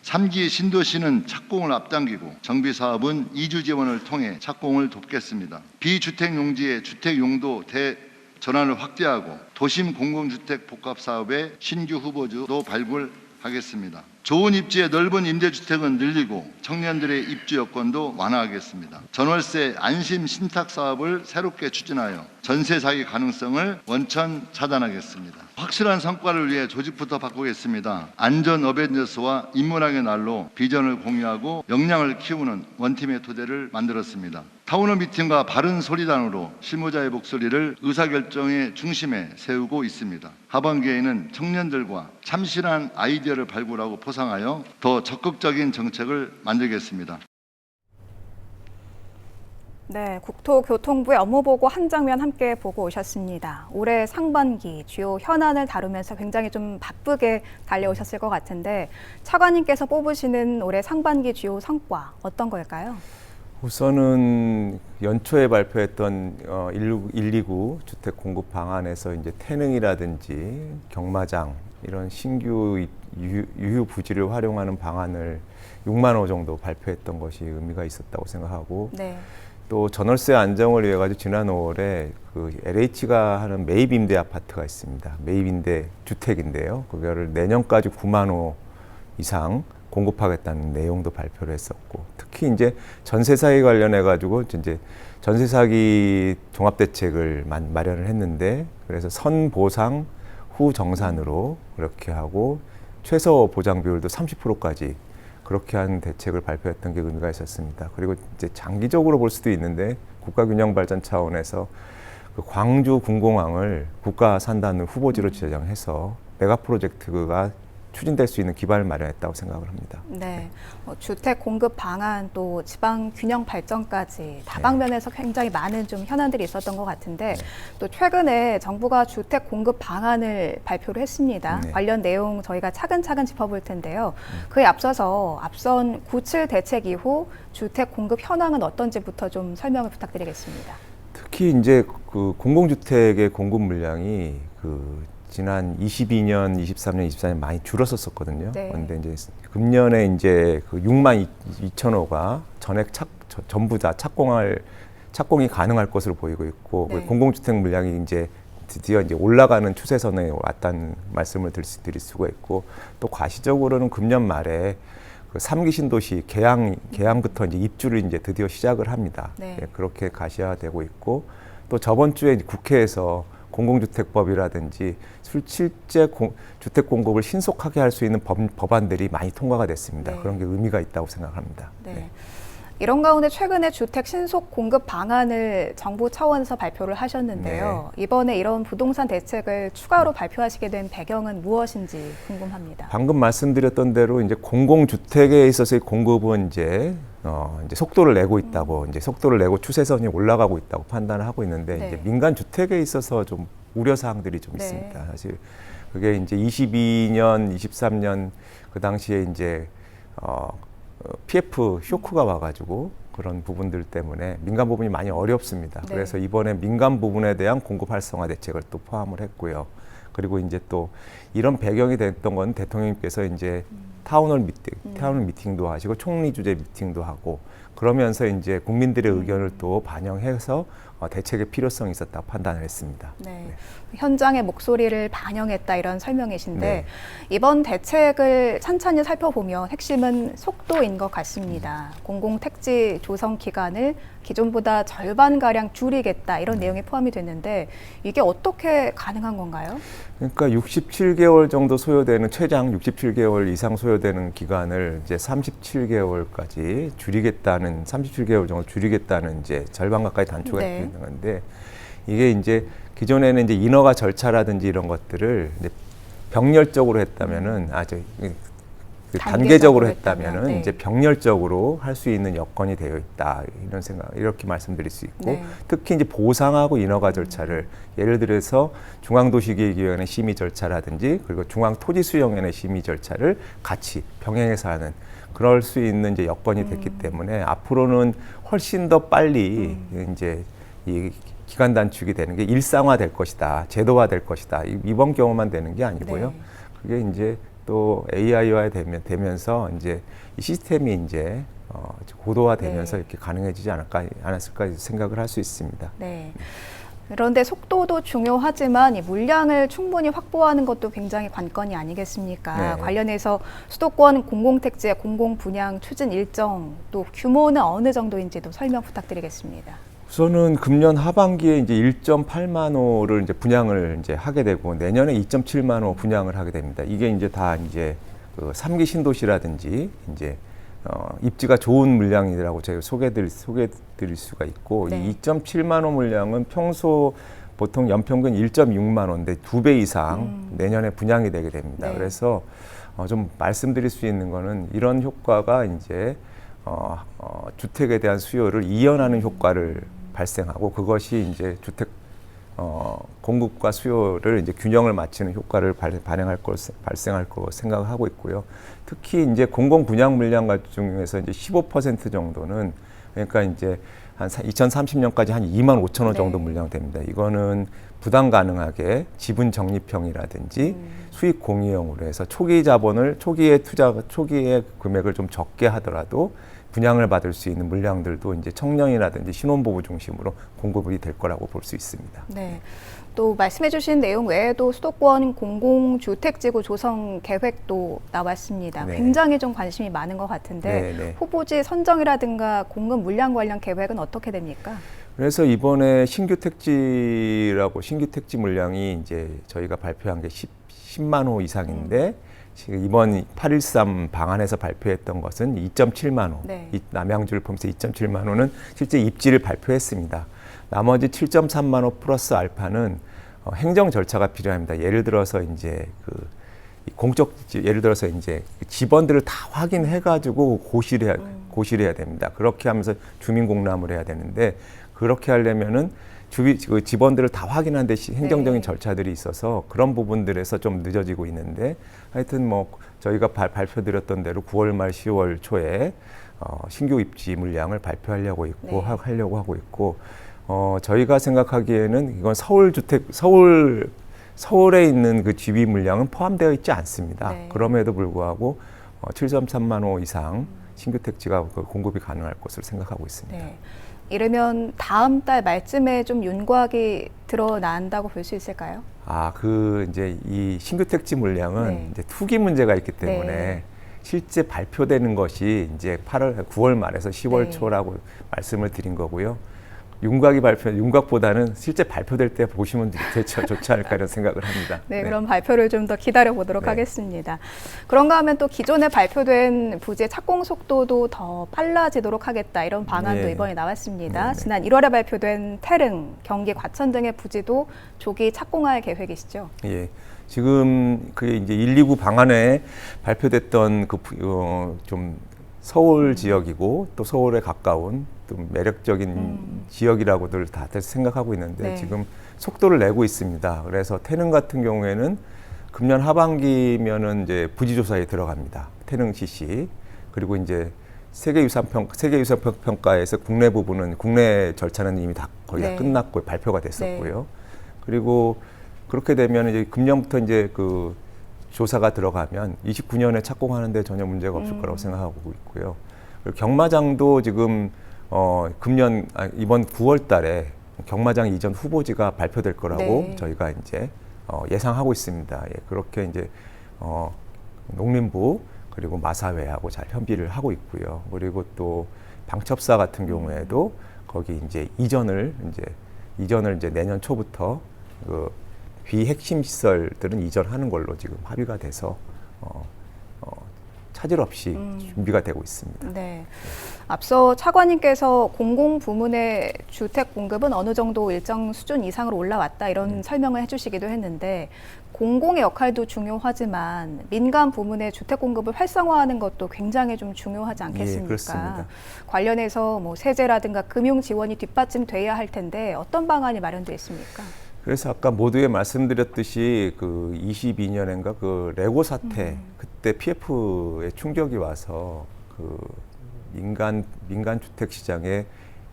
3기 신도시는 착공을 앞당기고 정비사업은 이주 지원을 통해 착공을 돕겠습니다. 비주택용지의 주택용도 대전환을 확대하고 도심 공공주택 복합사업의 신규 후보지도 발굴하겠습니다. 좋은 입지의 넓은 임대주택은 늘리고 청년들의 입주 여건도 완화하겠습니다. 전월세 안심 신탁 사업을 새롭게 추진하여 전세 사기 가능성을 원천 차단하겠습니다. 확실한 성과를 위해 조직부터 바꾸겠습니다. 안전 어벤져스와 인문학의 날로 비전을 공유하고 역량을 키우는 원팀의 토대를 만들었습니다. 타운홀 미팅과 바른 소리단으로 실무자의 목소리를 의사결정의 중심에 세우고 있습니다. 하반기에는 청년들과 참신한 아이디어를 발굴하고 포상하여 더 적극적인 정책을 만들겠습니다. 네, 국토교통부의 업무보고 한 장면 함께 보고 오셨습니다. 올해 상반기 주요 현안을 다루면서 굉장히 좀 바쁘게 달려오셨을 것 같은데 차관님께서 뽑으시는 올해 상반기 주요 성과 어떤 걸까요? 우선은 연초에 발표했던 129 주택 공급 방안에서 이제 태능이라든지 경마장 이런 신규 유휴 부지를 활용하는 방안을 6만 호 정도 발표했던 것이 의미가 있었다고 생각하고 네. 또 전월세 안정을 위해 가지고 지난 5월에 그 LH가 하는 매입 임대 아파트가 있습니다. 매입 임대 주택인데요. 그거를 내년까지 9만 호 이상 공급하겠다는 내용도 발표를 했었고, 특히 이제 전세 사기 관련해 가지고 이제 전세 사기 종합 대책을 마련을 했는데, 그래서 선 보상 후 정산으로 그렇게 하고 최소 보장 비율도 30%까지 그렇게 한 대책을 발표했던 게 의미가 있었습니다. 그리고 이제 장기적으로 볼 수도 있는데 국가 균형 발전 차원에서 그 광주 군공항을 국가 산단을 후보지로 지정해서 메가 프로젝트가 추진될 수 있는 기반을 마련했다고 생각을 합니다. 네, 주택 공급 방안 또 지방 균형 발전까지 다방면에서 굉장히 많은 좀 현안들이 있었던 것 같은데 또 최근에 정부가 주택 공급 방안을 발표를 했습니다. 관련 내용 저희가 차근차근 짚어볼 텐데요. 그에 앞서서 앞선 9.7 대책 이후 주택 공급 현황은 어떤지부터 좀 설명을 부탁드리겠습니다. 특히 이제 그 공공주택의 공급 물량이 지난 22년, 23년, 24년 많이 줄었었거든요. 네. 그런데 이제 금년에 이제 그 6만 2천 호가 전액 전부 다 착공이 가능할 것으로 보이고 있고, 네. 공공주택 물량이 이제 드디어 이제 올라가는 추세선에 왔다는 말씀을 드릴 수가 있고, 또 과시적으로는 금년 말에 그 3기 신도시 개항부터 이제 입주를 이제 드디어 시작을 합니다. 네. 예, 그렇게 가시화되고 있고, 또 저번 주에 국회에서 공공주택법이라든지 실제 주택 공급을 신속하게 할 수 있는 법안들이 많이 통과가 됐습니다. 네. 그런 게 의미가 있다고 생각합니다. 네. 네. 이런 가운데 최근에 주택 신속 공급 방안을 정부 차원에서 발표를 하셨는데요. 이번에 이런 부동산 대책을 추가로 발표하시게 된 배경은 무엇인지 궁금합니다. 방금 말씀드렸던 대로 이제 공공주택에 있어서의 공급은 이제 속도를 내고 있다고, 이제 속도를 내고 추세선이 올라가고 있다고 판단을 하고 있는데, 네. 이제 민간 주택에 있어서 좀 우려 사항들이 좀 네. 있습니다. 사실 그게 이제 22년, 23년 그 당시에 이제 PF 쇼크가 와가지고 그런 부분들 때문에 민간 부분이 많이 어렵습니다. 네. 그래서 이번에 민간 부분에 대한 공급 활성화 대책을 또 포함을 했고요. 그리고 이제 또 이런 배경이 됐던 건 대통령님께서 이제 타운홀 미팅도 하시고 총리 주재 미팅도 하고, 그러면서 이제 국민들의 의견을 또 반영해서 대책의 필요성이 있었다고 판단을 했습니다. 네. 네. 현장의 목소리를 반영했다 이런 설명이신데 네. 이번 대책을 찬찬히 살펴보면 핵심은 속도인 것 같습니다. 공공택지 조성 기간을 기존보다 절반가량 줄이겠다 이런 내용이 포함이 됐는데 이게 어떻게 가능한 건가요? 그러니까 67개월 정도 소요되는, 최장 67개월 이상 소요되는 기간을 이제 37개월까지 줄이겠다는, 37개월 정도 줄이겠다는 이제 절반 가까이 단축이 네. 되는 건데, 이게 이제 기존에는 이제 인허가 절차라든지 이런 것들을 이제 병렬적으로 했다면은 단계적으로 했다면은 네. 이제 병렬적으로 할 수 있는 여건이 되어 있다, 이런 생각, 이렇게 말씀드릴 수 있고, 네. 특히 이제 보상하고 인허가 절차를 예를 들어서 중앙도시계획위원회 심의 절차라든지 그리고 중앙토지수용위원회 심의 절차를 같이 병행해서 하는, 그럴 수 있는 이제 여건이 됐기 때문에 앞으로는 훨씬 더 빨리 이제 이 기간 단축이 되는 게 일상화될 것이다, 제도화될 것이다. 이번 경우만 되는 게 아니고요. 네. 그게 이제 또 AI화 되면서 이제 이 시스템이 이제 고도화되면서 네. 이렇게 가능해지지 않았을까 생각을 할 수 있습니다. 네. 그런데 속도도 중요하지만 이 물량을 충분히 확보하는 것도 굉장히 관건이 아니겠습니까? 네. 관련해서 수도권 공공택지의 공공분양 추진 일정 또 규모는 어느 정도인지도 설명 부탁드리겠습니다. 우선은 금년 하반기에 이제 1.8만 호를 이제 분양을 이제 하게 되고 내년에 2.7만 호 분양을 하게 됩니다. 이게 이제 다 이제 그 3기 신도시라든지 이제 입지가 좋은 물량이라고 제가 소개드릴 수가 있고 네. 이 2.7만 호 물량은 평소 보통 연평균 1.6만 호인데 2배 이상 내년에 분양이 되게 됩니다. 네. 그래서 좀 말씀드릴 수 있는 거는 이런 효과가 이제 주택에 대한 수요를 이연하는 효과를 발생하고 그것이 이제 주택 공급과 수요를 이제 균형을 맞추는 효과를 발생할 거로 생각을 하고 있고요. 특히 이제 공공 분양 물량 중에서 이제 15% 정도는 그러니까 이제 한 2030년까지 한 2만 5천 호 정도 네. 물량됩니다. 이거는 부담 가능하게 지분 적립형이라든지 수익 공유형으로 해서 초기에 금액을 좀 적게 하더라도 분양을 받을 수 있는 물량들도 이제 청년이라든지 신혼부부 중심으로 공급이 될 거라고 볼 수 있습니다. 네. 또 말씀해 주신 내용 외에도 수도권 공공주택지구 조성 계획도 나왔습니다. 네. 굉장히 좀 관심이 많은 것 같은데 네, 네. 후보지 선정이라든가 공급 물량 관련 계획은 어떻게 됩니까? 그래서 이번에 신규 택지 물량이 이제 저희가 발표한 게 10만 호 이상인데 지금 이번 8.13 방안에서 발표했던 것은 2.7만 호, 네. 남양주를 포함해서 2.7만 호는 실제 입지를 발표했습니다. 나머지 7.3만 호 플러스 알파는 행정 절차가 필요합니다. 예를 들어서 이제 예를 들어서 이제 집원들을 다 확인해가지고 고시를 해야 됩니다. 그렇게 하면서 주민공람을 해야 되는데 그렇게 하려면은 그 집원들을 다 확인한 데 행정적인 네. 절차들이 있어서 그런 부분들에서 좀 늦어지고 있는데 하여튼 뭐 저희가 발표드렸던 대로 9월 말 10월 초에 신규 입지 물량을 발표하려고 있고 네. 하려고 하고 있고 저희가 생각하기에는 이건 서울에 있는 그 GB 물량은 포함되어 있지 않습니다. 네. 그럼에도 불구하고 7.3만 호 이상 신규 택지가 공급이 가능할 것으로 생각하고 있습니다. 네. 이르면 다음 달 말쯤에 좀 윤곽이 드러난다고 볼 수 있을까요? 이제 이 신규 택지 물량은 네. 이제 투기 문제가 있기 때문에 네. 실제 발표되는 것이 이제 9월 말에서 10월 네. 초라고 말씀을 드린 거고요. 윤곽보다는 실제 발표될 때 보시면 좋지 않을까 이런 생각을 합니다. 네, 그럼 발표를 좀 더 기다려 보도록 네. 하겠습니다. 그런가 하면 또 기존에 발표된 부지의 착공 속도도 더 빨라지도록 하겠다 이런 방안도 네. 이번에 나왔습니다. 네, 네. 지난 1월에 발표된 태릉, 경기 과천 등의 부지도 조기 착공할 계획이시죠? 예. 지금 그 이제 129 방안에 발표됐던 좀 서울 지역이고 또 서울에 가까운 또 매력적인 지역이라고들 다들 생각하고 있는데 네. 지금 속도를 내고 있습니다. 그래서 태릉 같은 경우에는 금년 하반기면은 이제 부지조사에 들어갑니다. 태릉 CC 그리고 이제 세계유산평가에서 국내 절차는 이미 거의 네. 다 끝났고 발표가 됐었고요. 그리고 그렇게 되면 이제 금년부터 이제 그 조사가 들어가면 29년에 착공하는데 전혀 문제가 없을 거라고 생각하고 있고요. 그리고 경마장도 지금 이번 9월 달에 경마장 이전 후보지가 발표될 거라고 네. 저희가 이제 예상하고 있습니다. 예, 그렇게 이제 농림부 그리고 마사회하고 잘 협의를 하고 있고요. 그리고 또 방첩사 같은 경우에도 거기 이제 이전을 이제 내년 초부터 그 비핵심 시설들은 이전하는 걸로 지금 합의가 돼서 차질 없이 준비가 되고 있습니다. 네. 앞서 차관님께서 공공부문의 주택 공급은 어느 정도 일정 수준 이상으로 올라왔다 이런 설명을 해주시기도 했는데 공공의 역할도 중요하지만 민간 부문의 주택 공급을 활성화하는 것도 굉장히 좀 중요하지 않겠습니까? 예, 그렇습니다. 관련해서 뭐 세제라든가 금융 지원이 뒷받침돼야 할 텐데 어떤 방안이 마련되어 있습니까? 그래서 아까 모두에 말씀드렸듯이 그 22년인가 그 레고 사태 그때 PF의 충격이 와서 그 민간 주택 시장의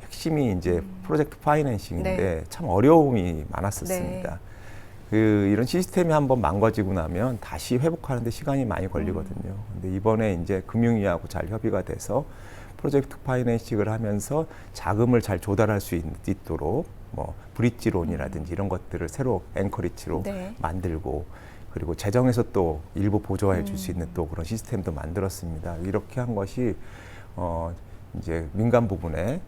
핵심이 이제 프로젝트 파이낸싱인데 네. 참 어려움이 많았었습니다. 네. 이런 시스템이 한번 망가지고 나면 다시 회복하는데 시간이 많이 걸리거든요. 근데 이번에 이제 금융위하고 잘 협의가 돼서 프로젝트 파이낸싱을 하면서 자금을 잘 조달할 수 있도록 뭐 브릿지론이라든지 이런 것들을 새로 앵커리지로 네. 만들고, 그리고 재정에서 또 일부 보조해 줄 수 있는 또 그런 시스템도 만들었습니다. 이렇게 한 것이 이제 민간 부분에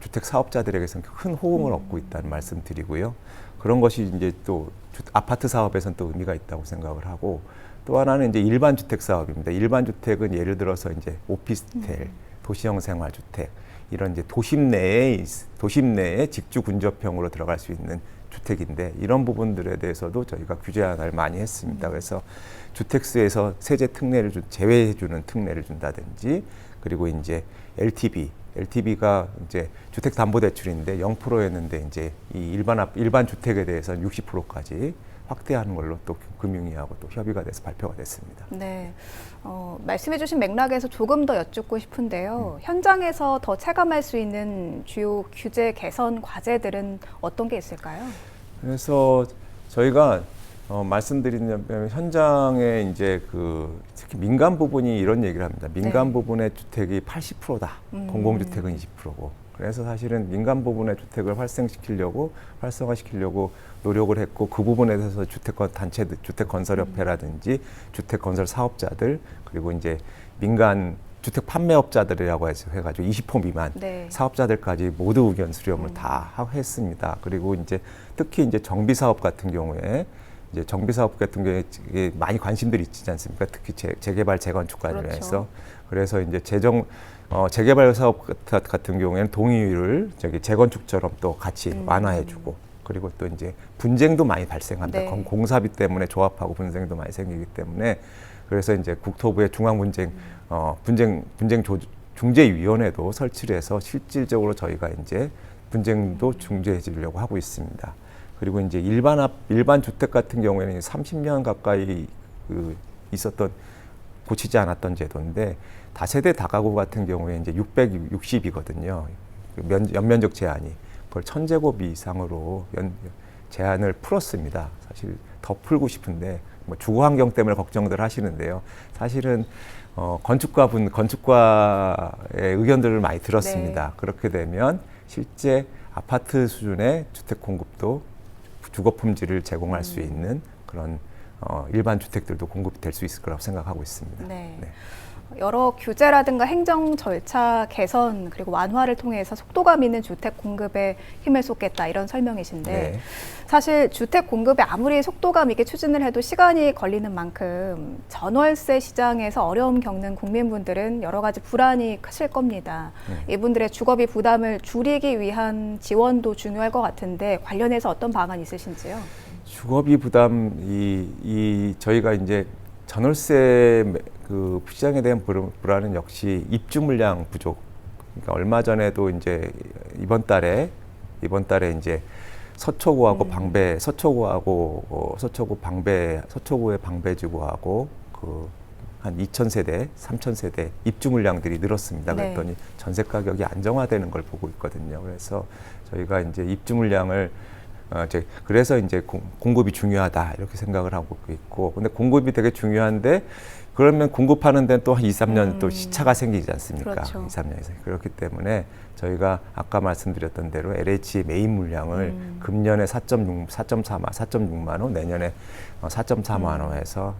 주택 사업자들에게서는 큰 호응을 얻고 있다는 말씀 드리고요. 그런 것이 이제 또 아파트 사업에서는 또 의미가 있다고 생각을 하고, 또 하나는 이제 일반 주택 사업입니다. 일반 주택은 예를 들어서 이제 오피스텔, 도시형 생활주택, 이런 이제 도심 내에 직주 근접형으로 들어갈 수 있는 주택인데, 이런 부분들에 대해서도 저희가 규제 하나를 많이 했습니다. 그래서 주택수에서 세제 특례를 제외해주는 특례를 준다든지, 그리고 이제 LTV가 이제 주택담보대출인데 0%였는데 이제 이 일반 주택에 대해서는 60%까지 확대하는 걸로 또 금융위하고 또 협의가 돼서 발표가 됐습니다. 네, 말씀해주신 맥락에서 조금 더 여쭙고 싶은데요. 현장에서 더 체감할 수 있는 주요 규제 개선 과제들은 어떤 게 있을까요? 그래서 저희가 말씀드리면 현장에 이제 특히 민간 부분이 이런 얘기를 합니다. 민간 네. 부분의 주택이 80%다. 공공주택은 20%고. 그래서 사실은 민간 부분의 주택을 활성화시키려고 노력을 했고, 그 부분에 대해서 단체들, 주택건설협회라든지 주택건설 사업자들, 그리고 이제 민간 주택 판매업자들이라고 해가지고 20호 미만 네. 사업자들까지 모두 의견 수렴을 다 했습니다. 그리고 이제 특히 이제 정비사업 같은 경우에 많이 관심들이 있지 않습니까? 특히 재개발, 재건축 관련해서. 그렇죠. 그래서 이제 재개발 사업 같은 경우에는 동의율을 재건축처럼 또 같이 완화해주고, 그리고 또 이제 분쟁도 많이 발생합니다. 네. 공사비 때문에 조합하고 분쟁도 많이 생기기 때문에, 그래서 이제 국토부의 중재위원회도 설치를 해서 실질적으로 저희가 이제 분쟁도 중재해 주려고 하고 있습니다. 그리고 이제 일반 주택 같은 경우에는 30년 가까이 고치지 않았던 제도인데, 다세대 다가구 같은 경우에 이제 660이거든요. 연면적 제한이. 그걸 1000제곱 이상으로 제한을 풀었습니다. 사실 더 풀고 싶은데 뭐 주거 환경 때문에 걱정들 하시는데요. 사실은 건축가의 의견들을 많이 들었습니다. 네. 그렇게 되면 실제 아파트 수준의 주택 공급도 주거 품질을 제공할 수 있는 그런 일반 주택들도 공급될 수 있을 거라고 생각하고 있습니다. 네. 네. 여러 규제라든가 행정 절차 개선 그리고 완화를 통해서 속도감 있는 주택 공급에 힘을 쏟겠다, 이런 설명이신데, 네. 사실 주택 공급에 아무리 속도감 있게 추진을 해도 시간이 걸리는 만큼 전월세 시장에서 어려움 겪는 국민분들은 여러 가지 불안이 크실 겁니다. 이분들의 주거비 부담을 줄이기 위한 지원도 중요할 것 같은데, 관련해서 어떤 방안 있으신지요? 주거비 부담, 저희가 이제 전월세 시장에 대한 불안은 역시 입주 물량 부족. 그러니까 얼마 전에도 이제 이번 달에 이제 서초구의 방배지구하고 한 2,000세대, 3,000세대 입주 물량들이 늘었습니다. 네. 그랬더니 전세 가격이 안정화되는 걸 보고 있거든요. 그래서 저희가 이제 입주 물량을 그래서 이제 공급이 중요하다, 이렇게 생각을 하고 있고, 근데 공급이 되게 중요한데, 그러면 공급하는 데는 또 한 2, 3년 또 시차가 생기지 않습니까? 그렇죠. 2, 3년에서. 그렇기 때문에 저희가 아까 말씀드렸던 대로 LH 메인 물량을 금년에 4.6만 호, 내년에 4.4만 호에서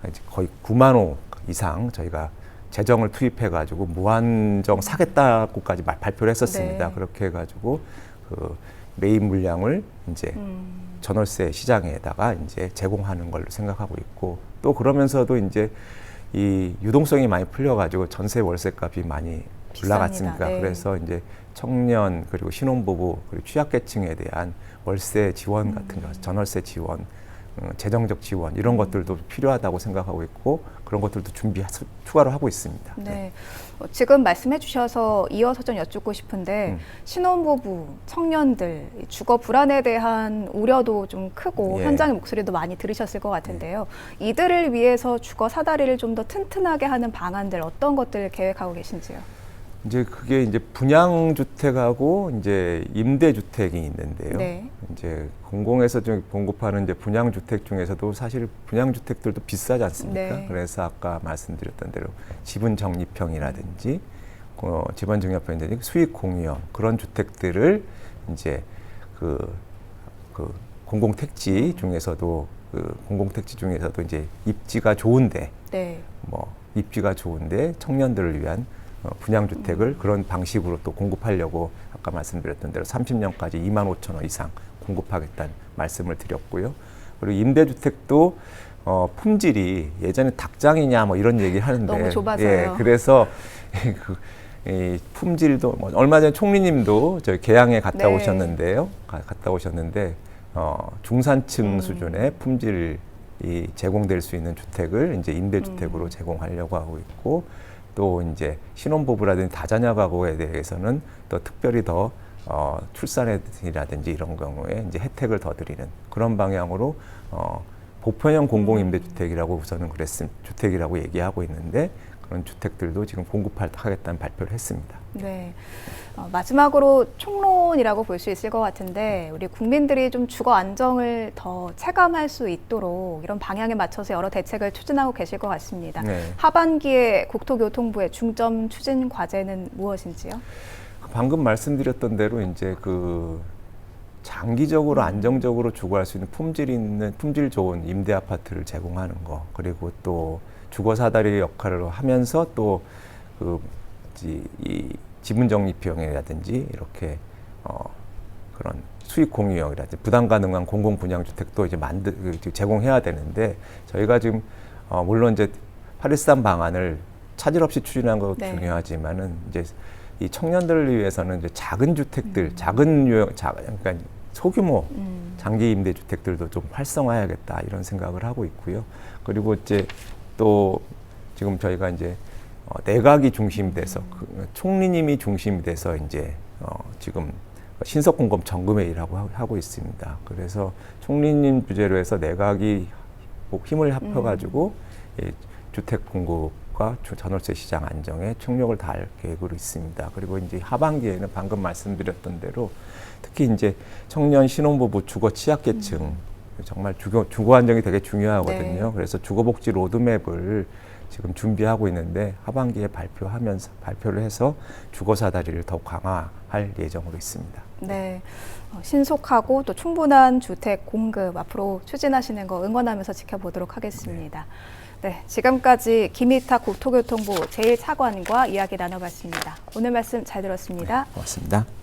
이제 거의 9만 호 이상 저희가 재정을 투입해가지고 무한정 사겠다고까지 발표를 했었습니다. 네. 그렇게 해가지고 메인 물량을 이제 전월세 시장에다가 이제 제공하는 걸로 생각하고 있고, 또 그러면서도 이제 이 유동성이 많이 풀려가지고 전세 월세값이 많이 올라갔습니다. 네. 그래서 이제 청년, 그리고 신혼부부, 그리고 취약계층에 대한 월세 지원 같은 거, 전월세 지원, 재정적 지원, 이런 것들도 필요하다고 생각하고 있고, 그런 것들도 추가로 하고 있습니다. 네. 지금 말씀해 주셔서 이어서 좀 여쭙고 싶은데, 신혼부부, 청년들, 주거 불안에 대한 우려도 좀 크고, 예. 현장의 목소리도 많이 들으셨을 것 같은데요. 이들을 위해서 주거 사다리를 좀 더 튼튼하게 하는 방안들, 어떤 것들 계획하고 계신지요? 이제 그게 이제 분양주택하고 이제 임대주택이 있는데요. 네. 이제 공공에서 좀 공급하는 이제 분양주택 중에서도 사실 분양주택들도 비싸지 않습니까? 네. 그래서 아까 말씀드렸던 대로 지분 적립형이라든지 지분 적립형이라든지 수익 공유형 그런 주택들을 이제 그 공공택지 중에서도 공공택지 중에서도 이제 입지가 좋은데 네. 뭐 입지가 좋은데 청년들을 위한 분양주택을 그런 방식으로 또 공급하려고 아까 말씀드렸던 대로 30년까지 25,000원 이상 공급하겠다는 말씀을 드렸고요. 그리고 임대주택도 품질이 예전에 닭장이냐 뭐 이런 얘기 하는데 너무 좁아서요. 예, 그래서 이 품질도 뭐 얼마 전에 총리님도 저희 계양에 갔다 네. 오셨는데요. 갔다 오셨는데 중산층 수준의 품질이 제공될 수 있는 주택을 이제 임대주택으로 제공하려고 하고 있고 또 이제 신혼부부라든지 다자녀 가구에 대해서는 또 특별히 더 출산이라든지 이런 경우에 이제 혜택을 더 드리는 그런 방향으로 보편형 공공임대주택이라고 우선은 주택이라고 얘기하고 있는데 그런 주택들도 지금 공급하겠다는 발표를 했습니다. 네. 마지막으로 총론이라고 볼 수 있을 것 같은데 우리 국민들이 좀 주거 안정을 더 체감할 수 있도록 이런 방향에 맞춰서 여러 대책을 추진하고 계실 것 같습니다. 네. 하반기에 국토교통부의 중점 추진 과제는 무엇인지요? 방금 말씀드렸던 대로 이제 장기적으로 안정적으로 주거할 수 있는 품질 좋은 임대 아파트를 제공하는 거 그리고 또 주거 사다리 역할을 하면서 또 이 지분 적립형이라든지 이렇게 그런 수익 공유형이라든지 부담 가능한 공공 분양 주택도 이제 제공해야 되는데 저희가 지금 물론 이제 8.13 방안을 차질 없이 추진한 것도 네. 중요하지만은 이제 이 청년들을 위해서는 이제 작은 주택들, 작은 유형, 그러니까 소규모 장기 임대 주택들도 좀 활성화해야겠다 이런 생각을 하고 있고요. 그리고 이제 또 지금 저희가 이제 내각이 중심돼서 총리님이 중심이 돼서 이제 지금 신속 공급 점검회의라고 하고 있습니다. 그래서 총리님 주재로 해서 내각이 힘을 합쳐가지고 주택 공급과 전월세 시장 안정에 총력을 다할 계획으로 있습니다. 그리고 이제 하반기에는 방금 말씀드렸던 대로 특히 이제 청년 신혼부부 주거 취약계층 정말 주거 안정이 되게 중요하거든요. 네. 그래서 주거복지 로드맵을 지금 준비하고 있는데 하반기에 발표를 해서 주거 사다리를 더 강화할 예정으로 있습니다. 네. 신속하고 또 충분한 주택 공급 앞으로 추진하시는 거 응원하면서 지켜보도록 하겠습니다. 네, 지금까지 김희탁 국토교통부 제1차관과 이야기 나눠봤습니다. 오늘 말씀 잘 들었습니다. 네, 고맙습니다.